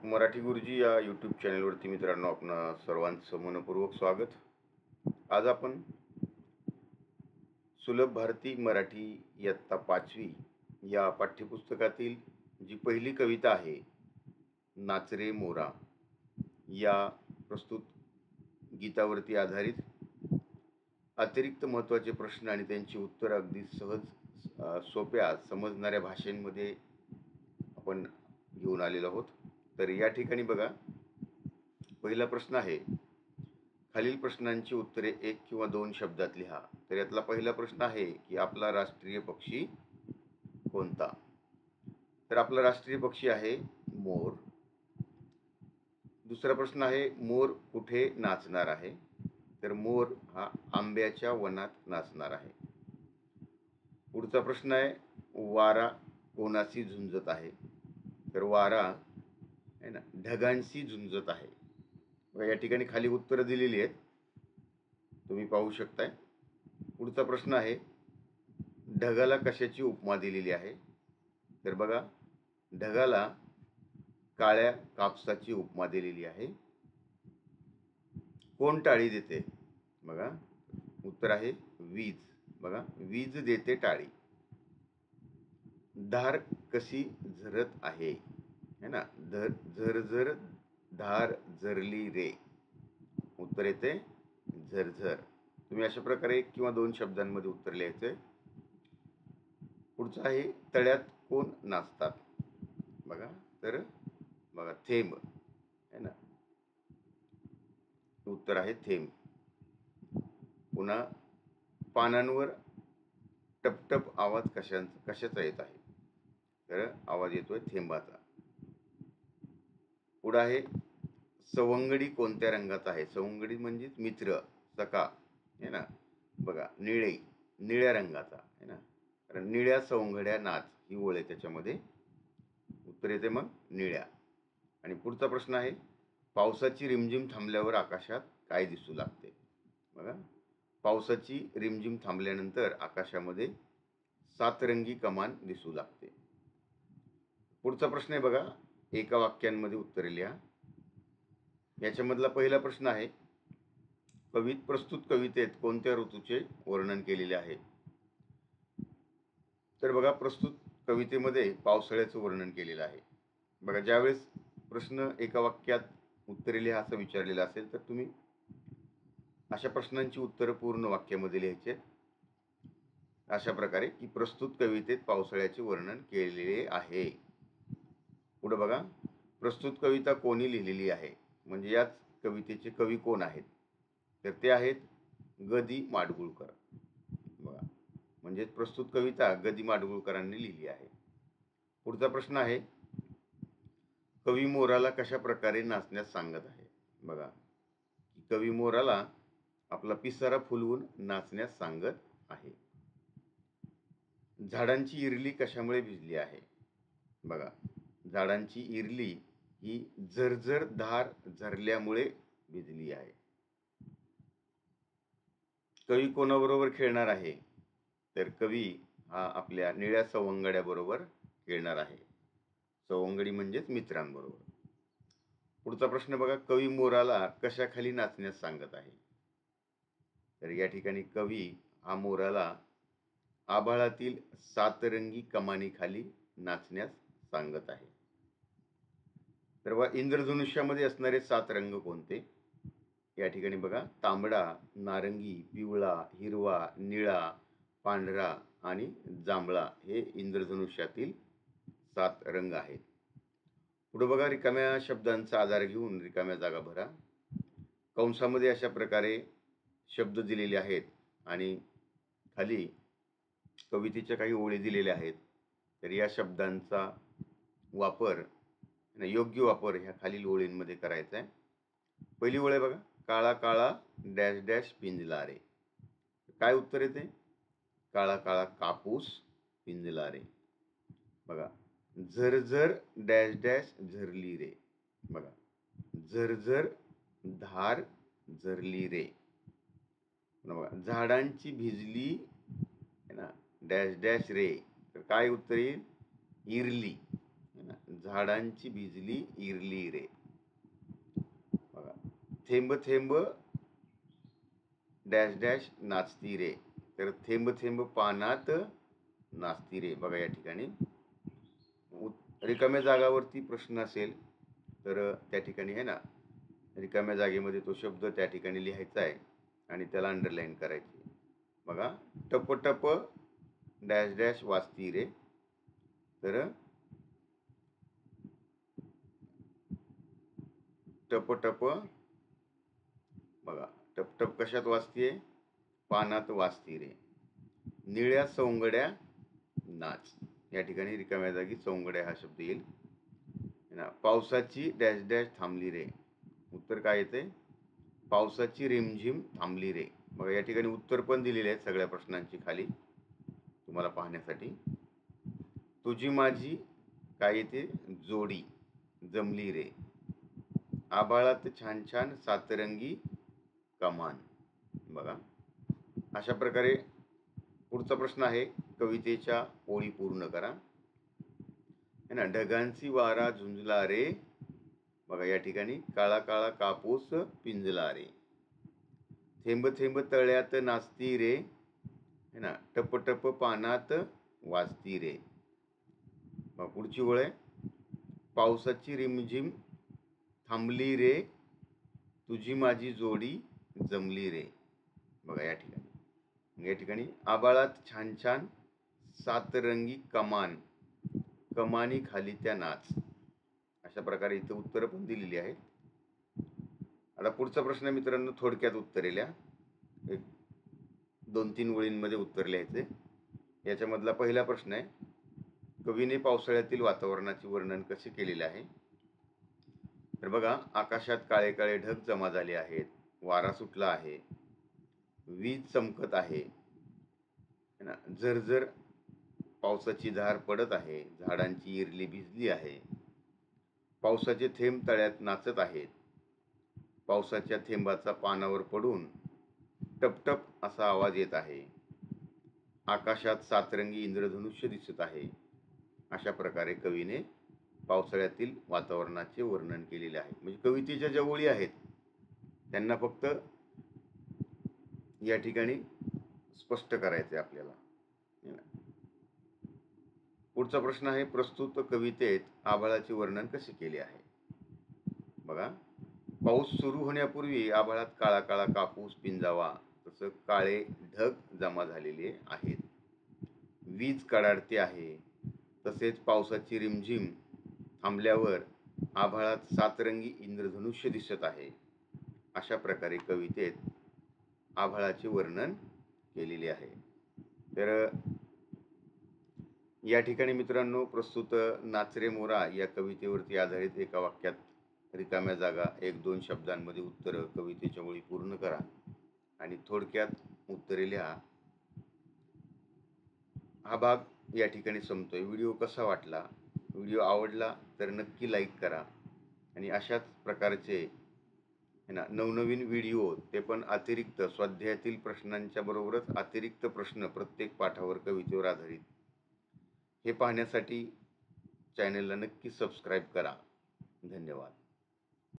मराठी गुरुजी या यूट्यूब चॅनलवरती मित्रांनो आपण सर्वांचं मनपूर्वक स्वागत. आज आपण सुलभ भारती मराठी इयत्ता 5वी या पाठ्यपुस्तकातील जी पहिली कविता आहे नाच रे मोरा या प्रस्तुत गीतावरती आधारित अतिरिक्त महत्त्वाचे प्रश्न आणि त्यांची उत्तरं अगदी सहज सोप्या समजणाऱ्या भाषेमध्ये आपण घेऊन आलेलो आहोत. तर या ठिकाणी बघा, पहिला प्रश्न आहे, खालील प्रश्नांची उत्तरे 1 किंवा 2 शब्दात लिहा. तर यातला पहिला प्रश्न आहे की आपला राष्ट्रीय पक्षी कोणता? तर आपला राष्ट्रीय पक्षी आहे मोर. दुसरा प्रश्न आहे, मोर कुठे नाचणार आहे? तर मोर हा आंब्याच्या वनात नाचणार आहे. पुढचा प्रश्न आहे, वारा कोणाशी झुंजत आहे? तर वारा आहे ना ढगांशी झुंजत आहे. या ठिकाणी खाली उत्तरं दिलेली आहेत, तुम्ही पाहू शकताय. पुढचा प्रश्न आहे, ढगाला कशाची उपमा दिलेली आहे? तर बघा, ढगाला काळ्या कापसाची उपमा दिलेली आहे. कोण टाळी देते? बघा, उत्तर आहे वीज. बघा, वीज देते टाळी. धार कशी झरत आहे? है ना, झरझर धार झरली रे. उत्तर येते झरझर. तुम्ही अशा प्रकारे 1 किंवा 2 शब्दांमध्ये उत्तर लिहायचंय. पुढचं आहे, तळ्यात कोण नाचतात? बघा, तर बघा थेंब है ना, उत्तर आहे थेंब. पुन्हा पानांवर टपटप आवाज कशाचा येत आहे? तर आवाज येतोय थेंबाचा. पुढे आहे, सवंगडी कोणत्या रंगाचा आहे? सवंगडी म्हणजे मित्र, सखा है ना. बघा, निळ्या रंगाचा है ना, कारण निळ्या सवंगड्या नाच ही ओळ आहे त्याच्यामध्ये. उत्तर येते मग निळ्या. आणि पुढचा प्रश्न आहे, पावसाची रिमझिम थांबल्यावर आकाशात काय दिसू लागते? बघा, पावसाची रिमझिम थांबल्यानंतर आकाशामध्ये 7 रंगी कमान दिसू लागते. पुढचा प्रश्न आहे बघा, एका वाक्यांमध्ये उत्तरे लिहा. याच्यामधला पहिला प्रश्न आहे, प्रस्तुत कवितेत कोणत्या ऋतूचे वर्णन केलेले आहे? तर बघा, प्रस्तुत कवितेमध्ये पावसाळ्याचं वर्णन केलेलं आहे. बघा, ज्यावेळेस प्रश्न एका वाक्यात उत्तरे लिहा असं विचारलेलं असेल तर तुम्ही अशा प्रश्नांची उत्तरं पूर्ण वाक्यामध्ये लिहायचे. अशा प्रकारे की प्रस्तुत कवितेत पावसाळ्याचे वर्णन केलेले आहे. पुढे बघा, प्रस्तुत कविता कोणी लिहिलेली आहे? म्हणजे याच कवितेचे कवी कोण आहेत? तर ते आहेत ग. दि. माडगूळकर. बघा, म्हणजे प्रस्तुत कविता ग. दि. माडगूळकरांनी लिहिली आहे. पुढचा प्रश्न आहे, कवी मोराला कशा प्रकारे नाचण्यास सांगत आहे? बघा, कवी मोराला आपला पिसारा फुलवून नाचण्यास सांगत आहे. झाडांची इरली कशामुळे भिजली आहे? बघा, झाडांची इरली ही झरझर धार झरल्यामुळे भिजली आहे. कवी कोणाबरोबर खेळणार आहे? तर कवी हा आपल्या निळ्या सवंगड्या बरोबर खेळणार आहे. सवंगडी म्हणजेच मित्रांबरोबर. पुढचा प्रश्न बघा, कवी मोराला कशाखाली नाचण्यास सांगत आहे? तर या ठिकाणी कवी हा मोराला आभाळातील 7 रंगी कमानीखाली नाचण्यास सांगत आहे. तर बघा, इंद्रधनुष्यामध्ये असणारे 7 रंग कोणते? या ठिकाणी बघा, तांबडा, नारंगी, पिवळा, हिरवा, निळा, पांढरा आणि जांभळा हे इंद्रधनुष्यातील 7 रंग आहेत. पुढे बघा, रिकाम्या शब्दांचा आधार घेऊन रिकाम्या जागा भरा. कंसामध्ये अशा प्रकारे शब्द दिलेले आहेत आणि खाली कवितेच्या काही ओळी दिलेल्या आहेत. तर या शब्दांचा वापर, योग्य वापर ह्या खालील ओळींमध्ये करायचा आहे. पहिली ओळ आहे बघा, काळा काळा डॅश डॅश पिंजला रे. काय उत्तर येते? काळा काळा कापूस पिंजला रे. बघा, झरझर डॅश डॅश झरली रे. बघा, झरझर धार झरली रे. बघा, झाडांची भिजली है ना डॅश डॅश रे. तर काय उत्तर येईल? इरली. झाडांची भिजली इरली रे. बघा, थेंब थेंब डॅश डॅश नाचती रे. तर थेंब थेंब पानात नाचती रे. बघा, या ठिकाणी रिकाम्या जागावरती प्रश्न असेल तर त्या ठिकाणी आहे ना, रिकाम्या जागेमध्ये तो शब्द त्या ठिकाणी लिहायचा आहे आणि त्याला अंडरलाईन करायची. बघा, टप टप डॅश डॅश वाजती रे. तर टप टप, बघा, टप टप कशात वाजतीये? पानात वाजती रे. निळ्या सवंगड्या नाच. या ठिकाणी रिकाम्या जागी सवंगड्या हा शब्द येईल. पावसाची डॅश डॅश थांबली रे. उत्तर काय येते? पावसाची रिमझिम थांबली रे. बघा, या ठिकाणी उत्तर पण दिलेले आहेत सगळ्या प्रश्नांची खाली तुम्हाला पाहण्यासाठी. तुझी माझी काय येते? जोडी जमली रे. आभाळात छान छान सातरंगी कमान. बघा, अशा प्रकारे पुढचा प्रश्न आहे, कवितेच्या ओळी पूर्ण करा. है ना, ढगांची वारा झुंजला रे. बघा, या ठिकाणी काळा काळा कापूस पिंजला रे. थेंब थेंब तळ्यात नाचती रे. है ना, टप टप पानात वाजती रे. मग पुढची ओळ आहे, पावसाची रिमझिम थांबली रे. तुझी माझी जोडी जमली रे. बघा, या ठिकाणी आबाळात छान छान सातरंगी कमान, कमानी खाली त्या नाच. अशा प्रकारे इथं उत्तर पण दिलेली आहेत. आता पुढचा प्रश्न मित्रांनो, थोडक्यात उत्तरे लिहा. एक 2-3 ओळींमध्ये उत्तर लिहायचे. याच्यामधला पहिला प्रश्न आहे, कवीने पावसाळ्यातील वातावरणाचे वर्णन कसे केलेले आहे? तर बघा, आकाशात काळे काळे ढग जमा झाले आहेत, वारा सुटला आहे, वीज चमकत आहे, झरझर पावसाची धार पडत आहे, झाडांची इरली भिजली आहे, पावसाचे थेंब तळ्यात नाचत आहेत, पावसाच्या थेंबाचा पानावर पडून टपटप असा आवाज येत आहे, आकाशात सातरंगी इंद्रधनुष्य दिसत आहे. अशा प्रकारे कवीने पावसाळ्यातील वातावरणाचे वर्णन केलेले आहे. म्हणजे कवितेच्या ज्या ओळी आहेत त्यांना फक्त या ठिकाणी स्पष्ट करायचे आपल्याला. पुढचा प्रश्न आहे, प्रस्तुत कवितेत आभाळाचे वर्णन कसे केले आहे? बघा, पाऊस सुरू होण्यापूर्वी आभाळात काळा काळा कापूस पिंजावा तसं काळे ढग जमा झालेले आहेत, वीज कडाडते आहे, तसेच पावसाची रिमझिम थांबल्यावर आभाळात सातरंगी इंद्रधनुष्य दिसत आहे. अशा प्रकारे कवितेत आभाळाचे वर्णन केलेले आहे. तर या ठिकाणी मित्रांनो, प्रस्तुत नाच रे मोरा या कवितेवरती आधारित एका वाक्यात रिकाम्या जागा 1-2 शब्दांमध्ये उत्तर कवितेच्या ओळी पूर्ण करा आणि थोडक्यात उत्तरे लिहा. हा भाग या ठिकाणी संपतोय. व्हिडिओ कसा वाटला? व्हिडिओ आवडला तर नक्की लाईक करा आणि अशाच प्रकारचे नवनवीन व्हिडिओ, ते पण अतिरिक्त स्वाध्यायातील प्रश्नांच्या बरोबरच अतिरिक्त प्रश्न प्रत्येक पाठावर कवितेवर आधारित, हे पाहण्यासाठी चॅनलला नक्की सबस्क्राईब करा. धन्यवाद.